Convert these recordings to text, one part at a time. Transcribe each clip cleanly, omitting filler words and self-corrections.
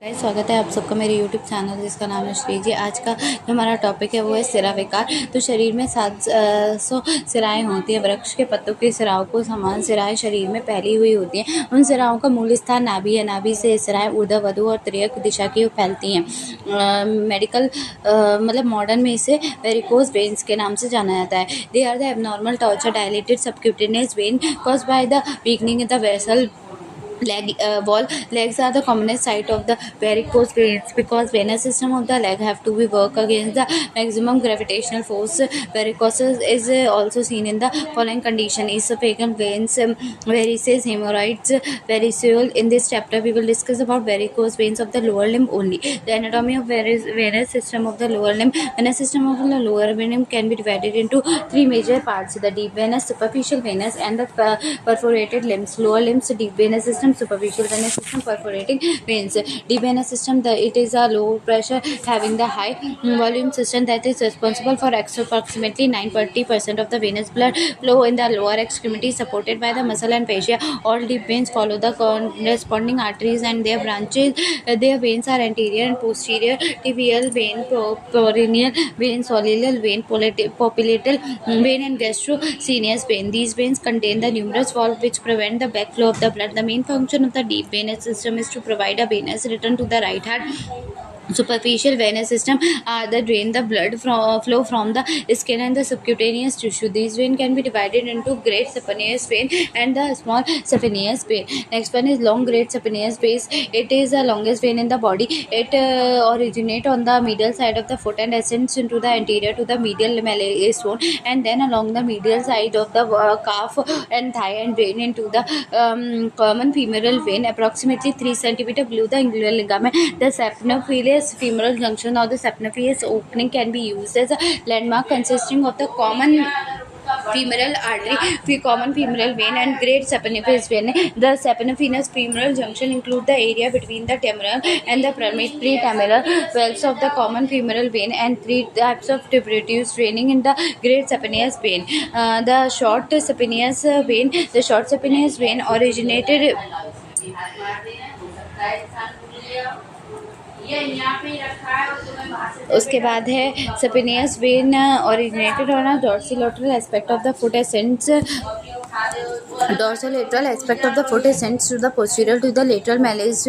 Guys स्वागत है आप सबका मेरे YouTube चैनल जिसका नाम है श्री जी। आज का जो हमारा टॉपिक है वो है सिरा विकार। तो शरीर में 700 सिराएँ होती हैं। वृक्ष के पत्तों की सिराओं को समान सिराएँ शरीर में फैली हुई होती हैं। उन सिराओं का मूल स्थान नाभि है। नाभि से सिराएँ ऊर्ध्वाधर और तिर्यक दिशा की फैलती हैं। मेडिकल मतलब मॉडर्न में इसे वेरिकोज वेन्स के नाम से जाना जाता है। They are the abnormal tortuous dilated subcutaneous vein caused by the weakening in the vessel leg wall. Legs are the commonest site of the varicose veins because venous system of the leg have to be work against the maximum gravitational force. Varicose is also seen in the following condition: esophageal veins, varices, hemorrhoids, varicose. In this chapter we will discuss about varicose veins of the lower limb only. The anatomy of venous system of the lower limb. Venous system of the lower limb can be divided into three major parts: the deep venous, superficial venous, and the perforated limbs. Lower limbs, deep venous system, superficial venous system, perforating veins. Deep venous system, it is a low pressure having the high volume system that is responsible for approximately 90% of the venous blood flow in the lower extremity, supported by the muscle and fascia. All deep veins follow the corresponding arteries and their branches. Their veins are anterior and posterior: tibial vein, peroneal vein, soleal vein, popliteal vein, and gastrocnemius vein. These veins contain the numerous valves which prevent the backflow of the blood. The main function of the deep venous system is to provide a venous return to the right heart. Superficial venous system are the drain the blood flow from the skin and the subcutaneous tissue. These veins can be divided into great saphenous vein and the small saphenous vein. Next one is long great saphenous vein. It is the longest vein in the body. It originates on the medial side of the foot and ascends into the anterior to the medial malleus bone, and then along the medial side of the calf and thigh, and drain into the common femoral vein approximately 3 cm below the inguinal ligament. The saphenophyllous femoral junction or the saphenophyllous opening can be used as a landmark consisting of the common femoral artery, common femoral vein, and great saphenophyllous vein. The saphenophyllous femoral junction include the area between the temporal and the pretemoral valves of the common femoral vein, and three types of tributaries draining in the great saphenous vein. The short saphenous vein originated उसके बाद है saphenous vein originated on a dorsolateral aspect of the foot, ascends dorsolateral aspect of the foot ascends to the posterior to the lateral malleus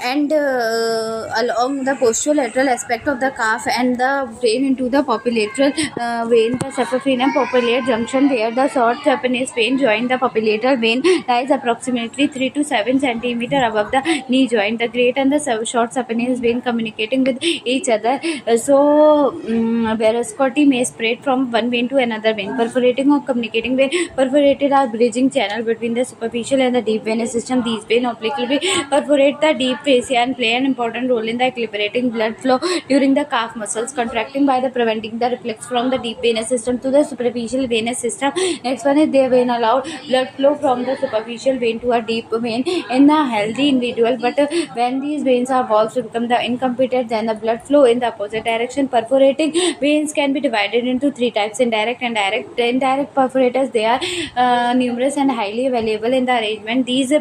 and along the posterolateral aspect of the calf, and the vein into the popliteal vein, the saphenophyllous popliteal junction, where the short saphenous vein join the popliteal vein, lies approximately 3 to 7 cm above the knee joint. The great and the short saphenous vein communicating with each other, so varicosity may spread from one vein to another vein. Perforating or communicating vein. Perforated are bridging channel between the superficial and the deep venous system. These veins obliquely perforate the deep fascia and play an important role in the equilibrating blood flow during the calf muscles contracting by the preventing the reflex from the deep venous system to the superficial venous system. Next one is, their vein allow blood flow from the superficial vein to a deep vein in a healthy individual, but when these veins are valves to become the incompetent, then the blood flow in the opposite direction. Perforating veins can be divided into three types: indirect and direct. The indirect perforators, they are numerous and highly available in the arrangement. These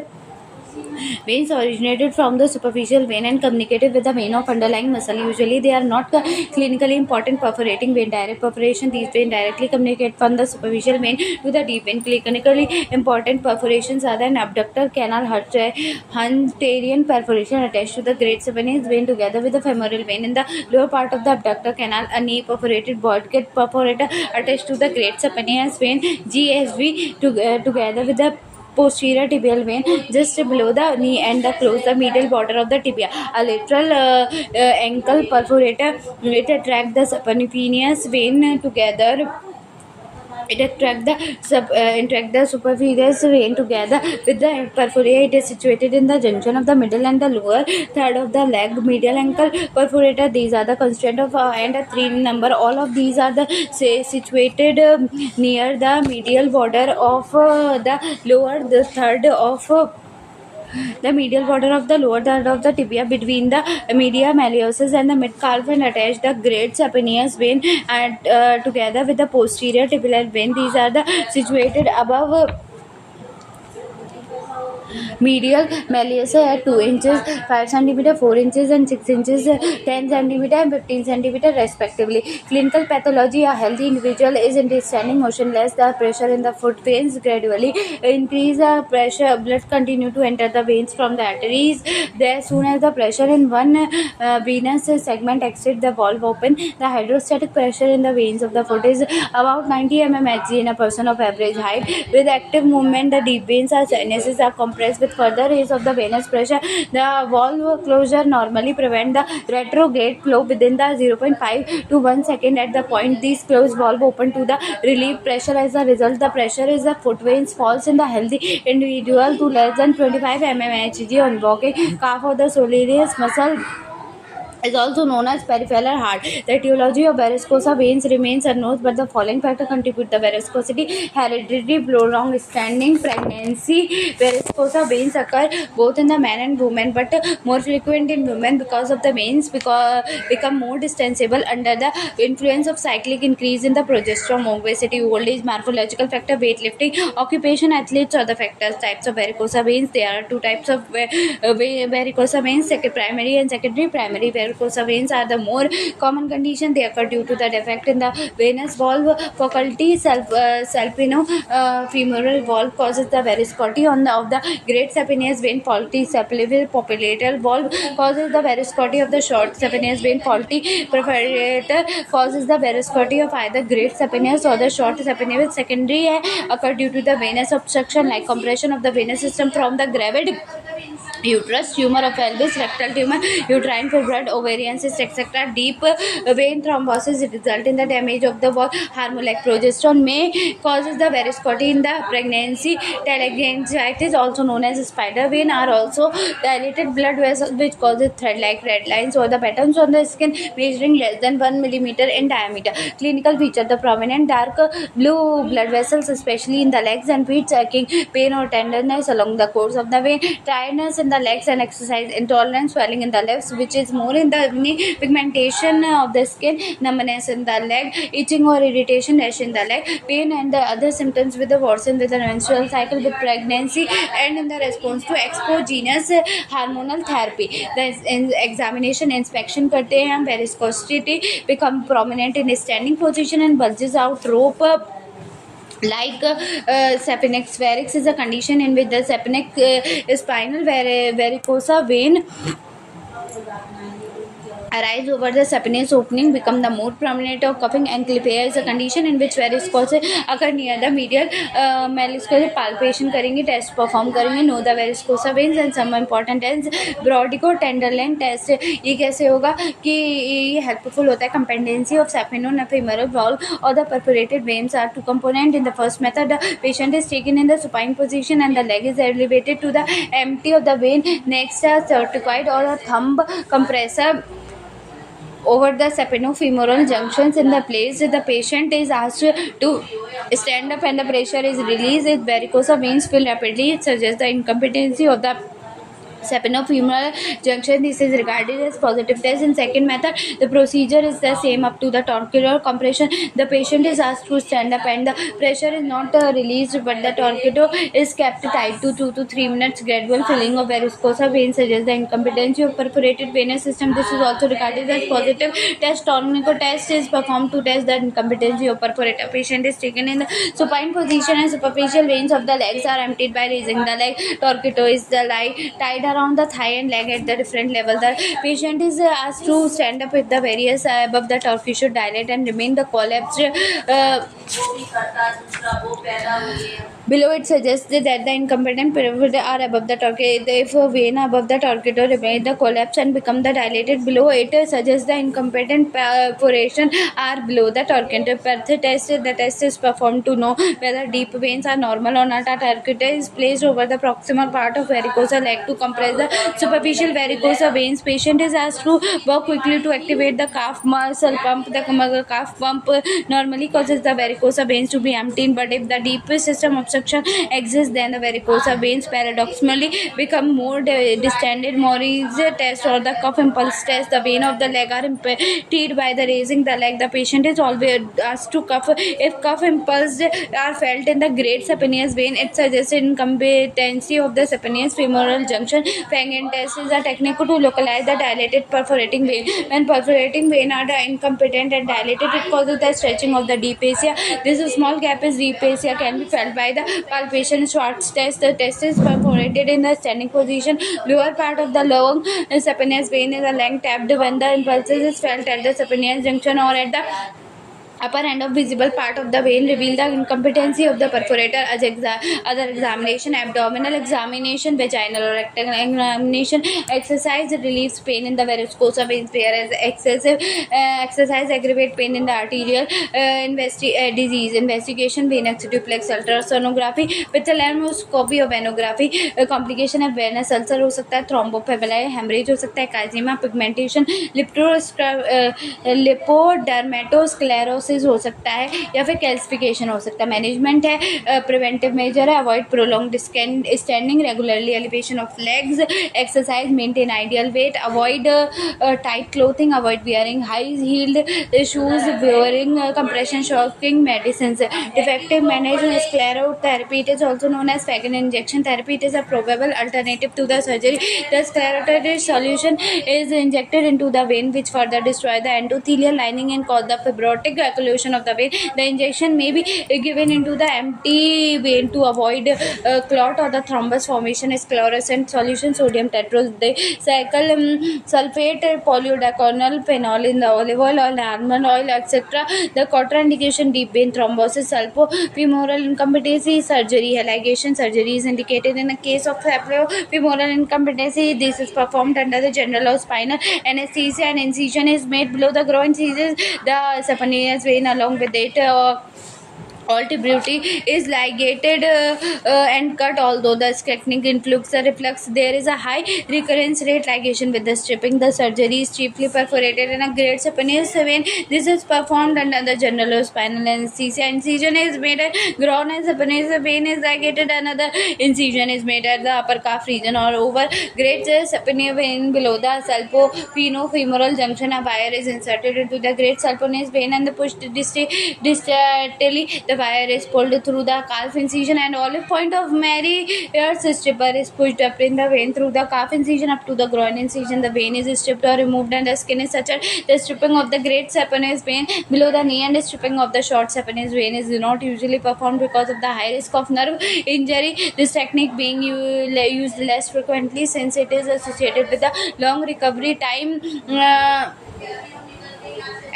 veins originated from the superficial vein and communicated with the vein of underlying muscle. Usually they are not clinically important perforating vein. Direct perforation, these veins directly communicate from the superficial vein to the deep vein. Clinically important perforations are the abductor canal Hunterian perforation attached to the great saphenous vein together with the femoral vein in the lower part of the abductor canal. A knee perforated Brodgett perforator attached to the great saphenous vein GSV together with the posterior tibial vein just below the knee and the close the medial border of the tibia. A lateral ankle perforator, it attract the saphenous vein together. It attract the superficial vein together with the perforator. It is situated in the junction of the middle and the lower third of the leg. Medial ankle perforator, these are the constituent of and a 3 number. All of these are situated near the medial border of the third of the medial border of the lower third of the tibia between the media malleosus and the midcalf, and attach the great saphenous vein and together with the posterior tibial vein. These are the situated above Medial malleus at 2 inches, 5 centimeter, 4 inches, and 6 inches, 10 centimeter and 15 centimeter respectively. Clinical pathology: a healthy individual is in standing motionless. The pressure in the foot veins gradually increase. The pressure blood continue to enter the veins from the arteries. As soon as the pressure in one venous segment exceeds the valve open, the hydrostatic pressure in the veins of the foot is about 90 mmHg in a person of average height. With active movement, the deep veins or sinuses are compressed with further raise of the venous pressure. The valve closure normally prevent the retrograde flow within the 0.5 to 1 second. At the point these closed valve open to the relieve pressure. As a result, the pressure is the foot veins falls in the healthy individual to less than 25 mmHg on walking. Calf of the soleus muscle is also known as peripheral heart. The etiology of varicose veins remains unknown, but the following factors contribute: the varicosity, hereditary, prolonged standing, pregnancy. Varicose veins occur both in the man and women, but more frequent in women because of the veins become more distensible under the influence of cyclic increase in the progesterone, obesity, old age, morphological factor, weightlifting, occupation, athletes, or the factors. Types of varicose veins: there are two types of varicose veins, primary and secondary. Primary varicose veins are the more common condition. They occur due to the defect in the venous valve. Faculty femoral valve causes the varicosity of the great saphenous vein. Faulty popliteal valve causes the varicosity of the short saphenous vein. Faulty perforator causes the varicosity of either great saphenous or the short saphenous. Secondary occur due to the venous obstruction like compression of the venous system from the gravid uterus, tumor of pelvis, rectal tumor, uterine fibroid, ovarian cyst, etc. Deep vein thrombosis result in the damage of the wall. Hormone like progesterone may causes the varicosity in the pregnancy. Telangiectasis, also known as spider vein, are also dilated blood vessels which causes thread-like red lines or the patterns on the skin measuring less than 1 millimeter in diameter. Clinical feature: the prominent dark blue blood vessels, especially in the legs and feet, aching, pain or tenderness along the course of the vein, tiredness in the legs and exercise intolerance, swelling in the legs which is more in the pigmentation of the skin, numbness in the leg, itching or irritation, rash in the leg, pain and the other symptoms with the worsen with the menstrual cycle, with pregnancy, and in the response to exogenous hormonal therapy. The examination inspection करते हैं हम. Varicosity become prominent in standing position and bulges out rope like saphenous. Varix is a condition in which the saphenous spinal varicosa vein arise over the saphenous opening, become the more prominent of coughing and clypeia is a condition in which varicose occur near the medial meniscus. Palpation करेंगे, test perform करेंगे, know the varicose veins and some important test. ब्रॉडिको टेंडरलैंड test ये कैसे होगा कि ये helpful होता है. Competency of saphenofemoral valve or the perforated veins are two component. In the first method, the patient is taken in the supine position and the leg is elevated to the empty of the vein. Next, a certified or a thumb compressor over the saphenofemoral junctions in the place. The patient is asked to stand up and the pressure is released. If varicose veins fill rapidly, it suggests the incompetency of the saphenofemoral junction. This is regarded as positive test. In second method, the procedure is the same up to the torcular compression. The patient is asked to stand up and the pressure is not released, but the torcular is kept tight to 2 to 3 minutes. Gradual filling of varicose veins suggests the incompetency of perforated venous system. This is also regarded as positive test. Tourniquet test is performed to test the incompetency of perforator. Patient is taken in the supine position and superficial veins of the legs are emptied by raising the leg. Torcular is tied around the thigh and leg at the different level. The patient is asked to stand up with the various above the torque should dilate and remain the collapsed below. It suggests that the incompetent period are above the torque. If a vein above the torquedo remain the collapse and become the dilated below, it suggests the incompetent perforation are below the torquedo. Perth test, the test is performed to know whether deep veins are normal or not. A torquedo is placed over the proximal part of varicose leg to compress the superficial varicose veins. Patient is asked to work quickly to activate the calf muscle pump. The calf pump normally causes the varicose veins to be emptied, but if the deep system obstruction obstruction exists, then the varicose veins paradoxically become more distended. Morris test or the cuff impulse test. The vein of the leg are impeded by the raising the leg. The patient is always asked to cuff. If cuff impulses are felt in the great saphenous vein, it suggests incompetency of the saphenous femoral junction. Fangin test is a technique to localize the dilated perforating vein. When perforating vein are incompetent and dilated, it causes the stretching of the deephasia. This small gap is deephasia can be felt by the palpation. Schwartz test. The test is perforated in the standing position. Lower part of the long saphenous vein is a length tapped when the impulses is felt at the saphenous junction or at the upper end of visible part of the vein. Reveal the incompetency of the perforator as other examination: abdominal examination, vaginal or rectal examination. Exercise relieves pain in the varicose veins, whereas excessive exercise aggravate pain in the arterial disease. Investigation: venous duplex ultrasonography with laryngoscopy or venography. Complication है venous ulcer हो सकता है, थ्रोम्बोफेबुलाई haemorrhage हो सकता है, काइजेमा pigmentation, लिपोडर्मेटोस्क्लेरोसिस हो सकता है या फिर कैल्सिफिकेशन हो सकता है. मैनेजमेंट है, प्रिवेंटिव मेजर है, avoid prolonged standing, regularly elevation of legs, exercise, maintain ideal weight, avoid tight clothing, avoid wearing high heeled shoes, wearing compression shocking medicines. Effective management sclerotherapy. It is also known as Fagin injection therapy. It is a probable alternative to the surgery. The sclerotherapy solution is injected into the vein, which further destroy the endothelial lining and cause the fibrotic occlusion of the vein. The injection may be given into the empty vein to avoid clot or the thrombus formation. Sclerosant solution: sodium tetracycle sulfate, polyudaconal, phenol in the olive oil or almond oil, etc. The contraindication: deep vein thrombosis, salpofemoral incompetency, surgery. Ligation surgery is indicated in a case of salpofemoral incompetency. This is performed under the general or spinal anesthesia. An incision is made below the groin, seizes the saphenous vein along with it. Altibrity is ligated and cut. Although the technique influx or reflux, there is a high recurrence rate. Ligation with the stripping. The surgery is chiefly perforated in a great saphenous vein. This is performed under the general or spinal anesthesia. Incision is made at groin and saphenous vein is ligated. Another incision is made at the upper calf region or over great saphenous vein below the salpofemoral junction. A wire is inserted into the great saphenous vein and pushed distally. The wire is pulled through the calf incision and olive point of Mary's stripper is pushed up in the vein through the calf incision up to the groin incision. The vein is stripped or removed and the skin is sutured. The stripping of the great saphenous vein below the knee and the stripping of the short saphenous vein is not usually performed because of the high risk of nerve injury. This technique being used less frequently since it is associated with a long recovery time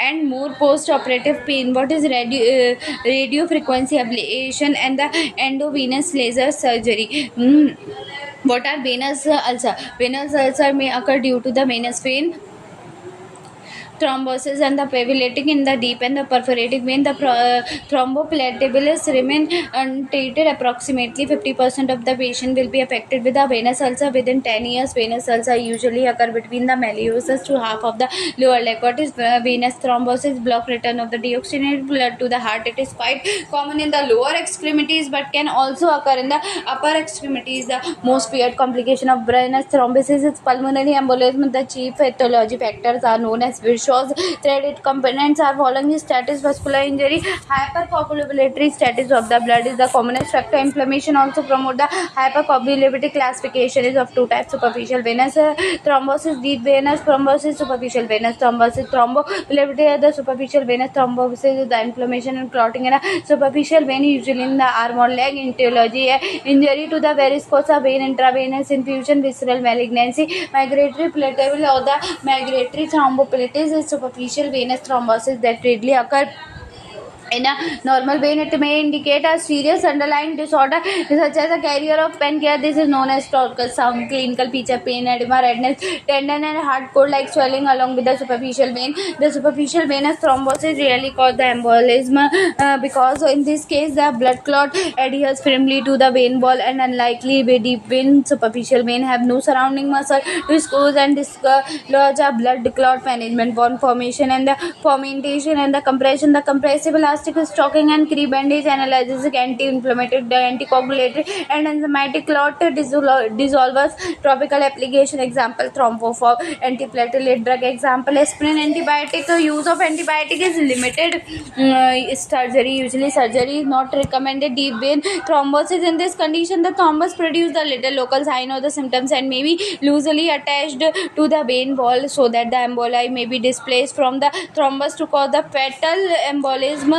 and more post-operative pain. What is radio frequency ablation and the endovenous laser surgery? What are venous ulcer? Venous ulcer may occur due to the venous vein thrombosis and the pavulating in the deep and the perforating vein. The thromboplatebules remain untreated. Approximately 50% of the patient will be affected with a venous ulcer within 10 years. Venous ulcer usually occur between the malleolus to half of the lower leg. What is venous thrombosis? Block return of the deoxygenated blood to the heart. It is quite common in the lower extremities but can also occur in the upper extremities. The most feared complication of venous thrombosis is pulmonary embolism. The chief pathology factors are known as threaded components are following: status, vascular injury, hypercoagulability. Status of the blood is the commonest factor. Inflammation also promote the hypercoagulability. Classification is of two types: superficial venous thrombosis, deep venous thrombosis. Superficial venous thrombosis, thrombophlebitis. The superficial venous thrombosis is the inflammation and clotting in a superficial vein, usually in the arm or leg. Etiology: injury to the varicose vein, intravenous infusion, visceral malignancy, migratory platelet or the migratory thrombophlebitis. Superficial venous thrombosis that readily occur in a normal vein. It may indicate a serious underlying disorder such as a carrier of pancreas. This is known as torticollis. Some clinical feature: pain, edema, redness, tendon and hard cold like swelling along with the superficial vein. The superficial venous thrombosis rarely cause the embolism because in this case the blood clot adheres firmly to the vein wall, and unlikely deep vein superficial vein have no surrounding muscle to squeeze and dislodge a blood clot. Management: bone formation and the fomentation and the compression. The compressive elastic elastic stocking and cream bandage, analgesic, anti-inflammatory, anticoagulator, and enzymatic clot dissolvers. Topical application example thrombophore, antiplatelet drug example aspirin. Antibiotic use of antibiotic is limited. Surgery, usually surgery is not recommended. Deep vein thrombosis, in this condition the thrombus produce the little local sign or the symptoms and may be loosely attached to the vein wall so that the emboli may be displaced from the thrombus to cause the fatal embolism.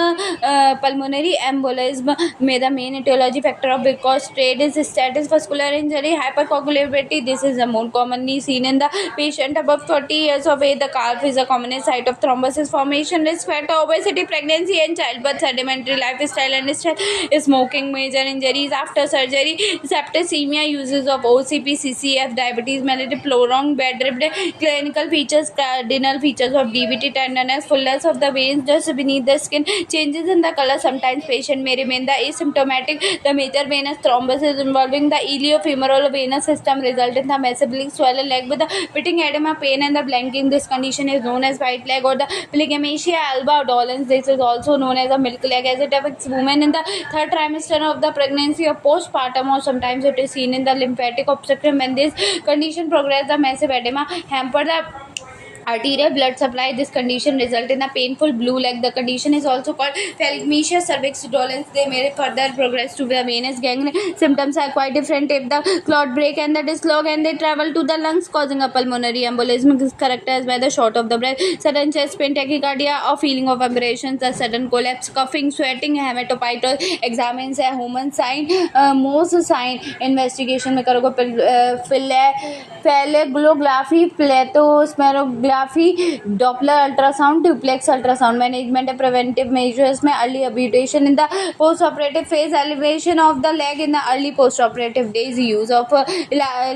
Pulmonary embolism may the main etiology factor of because state is status vascular injury, hypercoagulability. This is the more commonly seen in the patient above 40 years of age. The calf is the commonest site of thrombosis formation. Risk factor: obesity, pregnancy and childbirth, sedimentary lifestyle and stress, smoking. Major injuries after surgery: septicemia, uses of OCP, CCF, diabetes, mellitus, prolonged bed rest. Clinical features: cardinal features of DVT, tenderness, fullness of the veins just beneath the skin, changes in the color. Sometimes patient may remain the asymptomatic. The major venous thrombosis involving the iliofemoral venous system result in the massively swollen leg with the pitting edema, pain and the blanking. This condition is known as white leg or the Piligemesia alba dolens. This is also known as a milk leg, as it affects women in the third trimester of the pregnancy or postpartum, or sometimes it is seen in the lymphatic obstruction. When this condition progresses, the massive edema hamper the arterial blood supply. This condition result in a painful blue leg. The condition is also called Phalangemesia cervix dolens. They may further progress to the venous gangrene. Symptoms are quite different. If the clot break and the dislodge and they travel to the lungs, causing a pulmonary embolism, is characterized by the short of the breath, sudden chest pain, tachycardia or feeling of aberrations, a sudden collapse, coughing, sweating, hematophytos. Examines a human sign. Most sign investigation में करोगे phalangography, plethysmography, Doppler ultrasound, duplex ultrasound. Management and preventive measures में early amputation in the post-operative phase, elevation of the leg in the early post-operative days, use of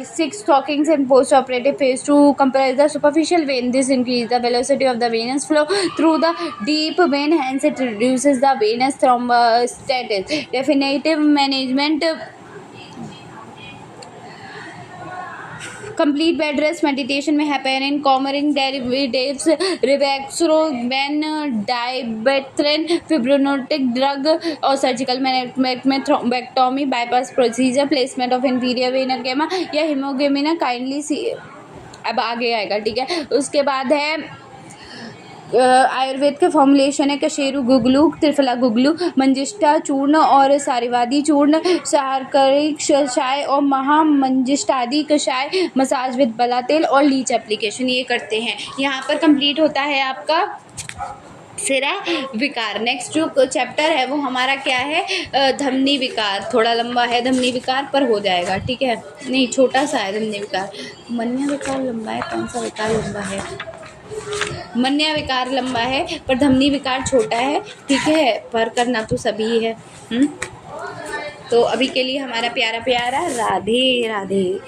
6 stockings in post-operative phase to compress the superficial vein. This increases the velocity of the venous flow through the deep vein, hence it reduces the venous thrombostasis. Definitive management: complete bed rest, meditation में heparin, coumarin derivatives, rivaroxaban, dibethrin, fibrinolytic drug और surgical में thrombectomy, bypass procedure, placement of inferior vena cava या hemoglobin kindly सी अब आगे आएगा, ठीक है। उसके बाद है आयुर्वेद के फॉर्मुलेशन है कशेरु गुगलू, त्रिफला गुगलू, मंजिष्ठा चूर्ण और सारीवादी चूर्ण, सारकरी कषाय और महामंजिष्ठादि कषाय, मसाज विद बला तेल और लीच एप्लीकेशन ये करते हैं। यहाँ पर कंप्लीट होता है आपका सिरा विकार। नेक्स्ट जो चैप्टर है वो हमारा क्या है, धमनी विकार। थोड़ा लंबा है धमनी विकार पर हो जाएगा, ठीक है, नहीं छोटा सा है धमनी विकार। मन्या विकार लंबा है, कौन सा विकार लंबा है? मन्या विकार लंबा है पर धमनी विकार छोटा है, ठीक है, पर करना तो सभी है। तो अभी के लिए हमारा प्यारा प्यारा राधे राधे।